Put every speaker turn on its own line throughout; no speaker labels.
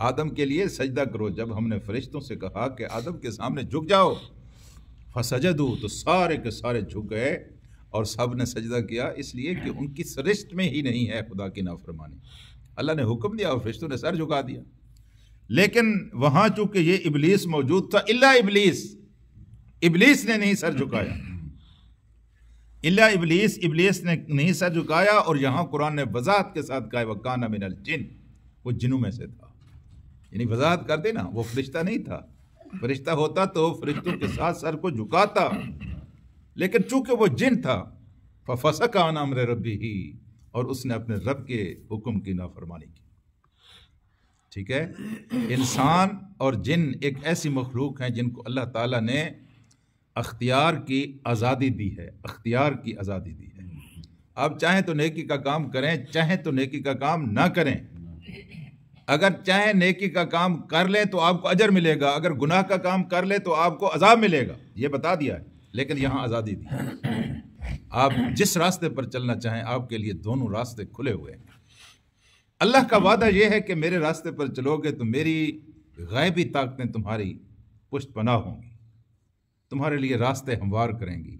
آدم کے لیے سجدہ کرو. جب ہم نے فرشتوں سے کہا کہ آدم کے سامنے جھک جاؤ، فسجدوا، تو سارے کے سارے جھک گئے اور سب نے سجدہ کیا، اس لیے کہ ان کی سرشت میں ہی نہیں ہے خدا کی نافرمانی. اللہ نے حکم دیا اور فرشتوں نے سر جھکا دیا. لیکن وہاں چونکہ یہ ابلیس موجود تھا، الا ابلیس نے نہیں سر جھکایا، الا ابلیس نے نہیں سر جھکایا. اور یہاں قرآن نے وضاحت کے ساتھ کہا وَكَانَ مِنَ الْجِنِّ، وہ جنوں میں سے تھا. یعنی وضاحت کر دے نا، وہ فرشتہ نہیں تھا. فرشتہ ہوتا تو فرشتوں کے ساتھ سر کو جھکاتا، لیکن چونکہ وہ جن تھا فَفَسَقَ عَنْ أَمْرِ رَبِّهِ، اور اس نے اپنے رب کے حکم کی نافرمانی کی. ٹھیک ہے. انسان اور جن ایک ایسی مخلوق ہیں جن کو اللہ تعالیٰ نے اختیار کی آزادی دی ہے، اختیار کی آزادی دی ہے. آپ چاہیں تو نیکی کا کام کریں، چاہیں تو نیکی کا کام نہ کریں. اگر چاہیں نیکی کا کام کر لیں تو آپ کو اجر ملے گا، اگر گناہ کا کام کر لیں تو آپ کو عذاب ملے گا، یہ بتا دیا ہے. لیکن یہاں آزادی دی ہے، آپ جس راستے پر چلنا چاہیں آپ کے لیے دونوں راستے کھلے ہوئے ہیں. اللہ کا وعدہ یہ ہے کہ میرے راستے پر چلو گے تو میری غیبی طاقتیں تمہاری پشت پناہ ہوں گی، تمہارے لیے راستے ہموار کریں گی،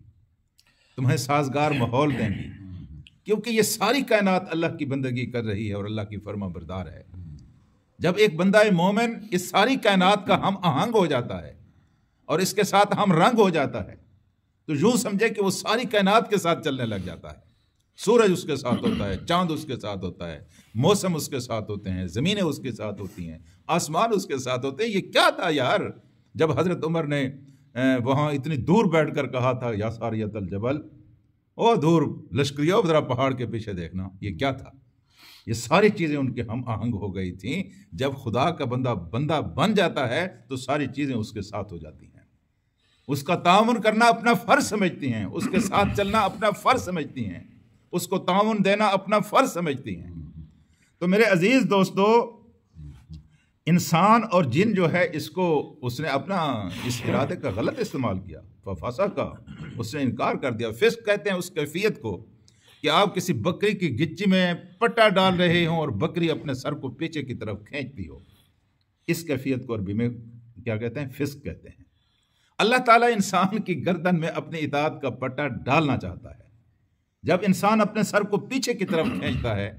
تمہیں سازگار ماحول دیں گی، کیونکہ یہ ساری کائنات اللہ کی بندگی کر رہی ہے اور اللہ کی فرما بردار ہے. جب ایک بندہ مومن اس ساری کائنات کا ہم آہنگ ہو جاتا ہے اور اس کے ساتھ ہم رنگ ہو جاتا ہے تو یوں سمجھے کہ وہ ساری کائنات کے ساتھ چلنے لگ جاتا ہے. سورج اس کے ساتھ ہوتا ہے، چاند اس کے ساتھ ہوتا ہے، موسم اس کے ساتھ ہوتے ہیں، زمینیں اس کے ساتھ ہوتی ہیں، آسمان اس کے ساتھ ہوتے ہیں. یہ کیا تھا یار جب حضرت عمر نے وہاں اتنی دور بیٹھ کر کہا تھا یا ساریت الجبل، او دور لشکریو ذرا پہاڑ کے پیچھے دیکھنا، یہ کیا تھا؟ یہ ساری چیزیں ان کے ہم آہنگ ہو گئی تھیں. جب خدا کا بندہ بن جاتا ہے تو ساری چیزیں اس کے ساتھ ہو جاتی ہیں، اس کا تعاون کرنا اپنا فرض سمجھتی ہیں، اس کے ساتھ چلنا اپنا فرض سمجھتی ہیں، اس کو تعاون دینا اپنا فرض سمجھتی ہیں. تو میرے عزیز دوستو، انسان اور جن جو ہے اس نے اپنا اس ارادے کا غلط استعمال کیا. فَفَسَقَ، اس نے انکار کر دیا. فسق کہتے ہیں اس کیفیت کو کہ آپ کسی بکری کی گچی میں پٹا ڈال رہے ہوں اور بکری اپنے سر کو پیچھے کی طرف کھینچتی ہو. اس کیفیت کو عربی میں کیا کہتے ہیں؟ فسق کہتے ہیں. اللہ تعالیٰ انسان کی گردن میں اپنی اطاعت کا پٹا ڈالنا چاہتا ہے. جب انسان اپنے سر کو پیچھے کی طرف کھینچتا ہے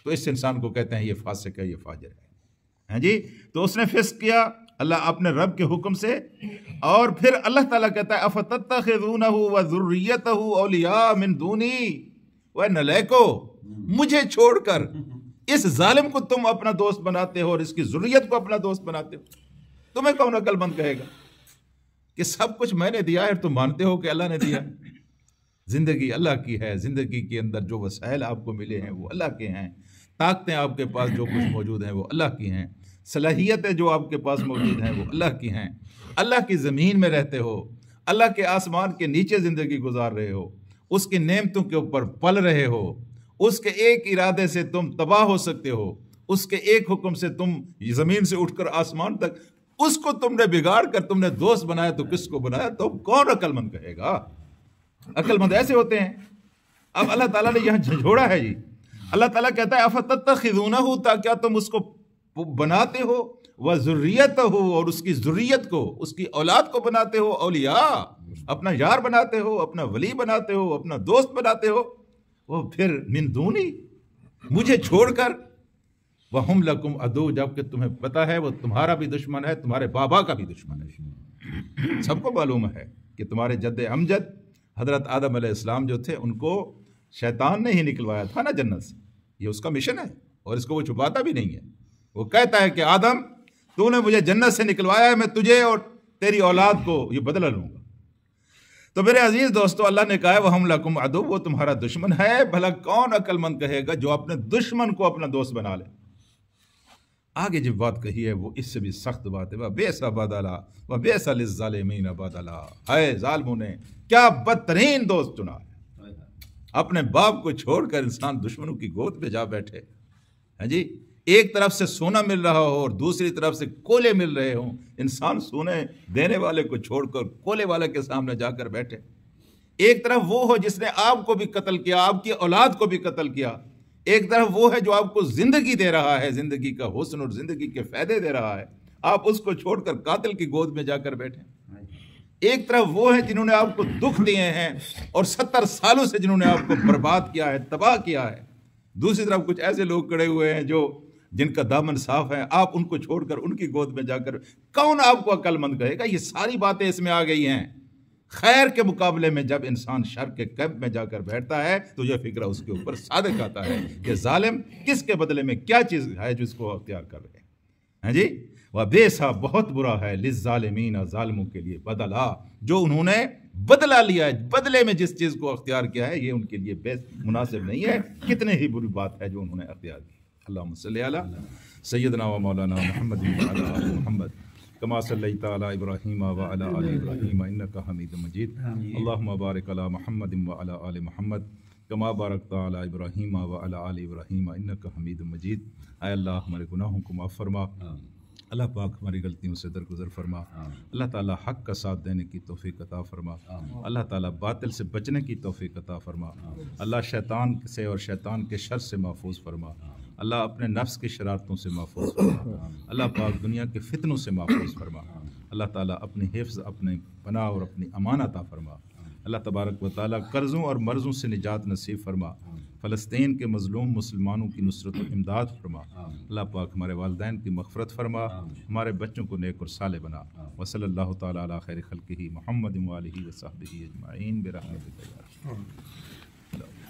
تو اس انسان کو کہتے ہیں یہ فاسق ہے، یہ فاجر ہے. ہاں جی، تو اس نے فسق کیا اللہ اپنے رب کے حکم سے. اور پھر اللہ تعالیٰ کہتا ہے اَفَتَتَّخِذُونَهُ وَذُرِّيَّتَهُ أَوْلِيَاءَ مِن دُونِي، وہ نلیکو، مجھے چھوڑ کر اس ظالم کو تم اپنا دوست بناتے ہو اور اس کی ذریت کو اپنا دوست بناتے ہو. تمہیں کون عقل مند کہے گا کہ سب کچھ میں نے دیا ہے، تم مانتے ہو کہ اللہ نے دیا؟ زندگی اللہ کی ہے، زندگی کے اندر جو وسائل آپ کو ملے ہیں وہ اللہ کے ہیں، طاقتیں آپ کے پاس جو کچھ موجود ہیں وہ اللہ کی ہیں، صلاحیتیں جو آپ کے پاس موجود ہیں وہ اللہ کی ہیں. اللہ کی زمین میں رہتے ہو، اللہ کے آسمان کے نیچے زندگی گزار رہے ہو، اس کی نعمتوں کے اوپر پل رہے ہو، اس کے ایک ارادے سے تم تباہ ہو سکتے ہو، اس کے ایک حکم سے تم زمین سے اٹھ کر آسمان تک، اس کو تم نے بگاڑ کر تم نے دوست بنایا تو کس کو بنایا؟ تو کون عقل مند کہے گا؟ عقل مند ایسے ہوتے ہیں. اب اللہ تعالیٰ نے یہاں جھنجھوڑا ہے جی. اللہ تعالیٰ کہتا ہے اَفَتَتَّخِذُونَهُ، تا کیا تم اس کو بناتے ہو، وَذُرِّيَّتَهُ، اور اس کی ذریت کو، اس کی اولاد کو بناتے ہو، اولیاء، اپنا یار بناتے ہو، اپنا ولی بناتے ہو، اپنا دوست بناتے ہو. وہ پھر من دونی، مجھے چھوڑ کر، وَهُمْ لَكُمْ عَدُوٌّ، جبکہ تمہیں پتہ ہے وہ تمہارا بھی دشمن ہے، تمہارے بابا کا بھی دشمن ہے. سب کو معلوم ہے کہ تمہارے جد امجد حضرت آدم علیہ السلام جو تھے ان کو شیطان نے ہی نکلوایا تھا نا جنت سے. یہ اس کا مشن ہے اور اس کو وہ چھپاتا بھی نہیں ہے. وہ کہتا ہے کہ آدم تو نے مجھے جنت سے نکلوایا ہے، میں تجھے اور تیری اولاد کو یہ بدلہ لوں گا. تو میرے عزیز دوستو، اللہ نے کہا ہے وَهُمْ لَكُمْ عَدُوٌّ، وہ تمہارا دشمن ہے. بھلا کون عقل مند کہے گا جو اپنے دشمن کو اپنا دوست بنا لے؟ آگے جو بات کہی ہے وہ اس سے بھی سخت بات ہے. وَبِئْسَ بَدَلًا وَبِئْسَ لِلظَّالِمِينَ بَدَلًا، اے ظالموں نے کیا بدترین دوست چنا ہے. اپنے باپ کو چھوڑ کر انسان دشمنوں کی گود پہ جا بیٹھے. ہاں جی، ایک طرف سے سونا مل رہا ہو اور دوسری طرف سے کولے مل رہے ہوں، انسان سونے دینے والے کو چھوڑ کر کولے والے کے سامنے جا کر بیٹھے. ایک طرف وہ ہو جس نے آپ کو بھی قتل کیا، آپ کی اولاد کو بھی قتل کیا. ایک طرف وہ ہے جو آپ کو زندگی دے رہا ہے، زندگی کا حسن اور زندگی کے فائدے دے رہا ہے، آپ اس کو چھوڑ کر قاتل کی گود میں جا کر بیٹھیں۔ ایک طرف وہ ہے جنہوں نے آپ کو دکھ دیے ہیں اور 70 سالوں سے جنہوں نے آپ کو برباد کیا ہے، تباہ کیا ہے۔ دوسری طرف کچھ ایسے لوگ کھڑے ہوئے ہیں جن کا دامن صاف ہے، آپ ان کو چھوڑ کر ان کی گود میں جا کر، کون آپ کو عقل مند کہے گا؟ یہ ساری باتیں اس میں آ گئی ہیں۔ خیر کے مقابلے میں جب انسان شر کے کیمپ میں جا کر بیٹھتا ہے تو یہ فکرہ اس کے اوپر صادق آتا ہے کہ ظالم کس کے بدلے میں کیا چیز ہے جو اس کو اختیار کر رہے ہیں جی۔ وَبِئْسَ بہت برا ہے لِلظَّالِمِينَ ظالموں کے لیے بدلہ، جو انہوں نے بدلہ لیا ہے، بدلے میں جس چیز کو اختیار کیا ہے یہ ان کے لیے مناسب نہیں ہے۔ کتنے ہی بری بات ہے جو انہوں نے اختیار کی۔ اللہم صلی علی سیدنا و مولانا محمد وعلی آل محمد کما صلیت علی ابراہیم وعلی آل ابراہیم انک حمید مجید۔ اللہم بارک علی محمد وعلی آل محمد کما بارکت علی ابراہیم وعلی آل ابراہیم انک حمید مجید۔ اے اللہ ہمارے گناہوں کو معاف فرما، اللہ پاک ہماری غلطیوں سے درگزر فرما، اللہ تعالیٰ حق کا ساتھ دینے کی توفیق عطا فرما، اللہ تعالیٰ باطل سے بچنے کی توفیق عطا فرما، اللہ شیطان سے اور شیطان کے شر سے محفوظ فرما، اللہ اپنے نفس کی شرارتوں سے محفوظ فرما، اللہ پاک دنیا کے فتنوں سے محفوظ فرما، اللہ تعالیٰ اپنی حفظ، اپنے پناہ اور اپنی امان عطا فرما، اللہ تبارک و تعالیٰ قرضوں اور مرضوں سے نجات نصیب فرما، فلسطین کے مظلوم مسلمانوں کی نصرت و امداد فرما، اللہ پاک ہمارے والدین کی مغفرت فرما، ہمارے بچوں کو نیک اور صالح بنا، وصلی اللہ تعالیٰ علی خیر خلقہ محمد وآلہ وصحبہ اجمعین برحمتک یا ارحم الراحمین۔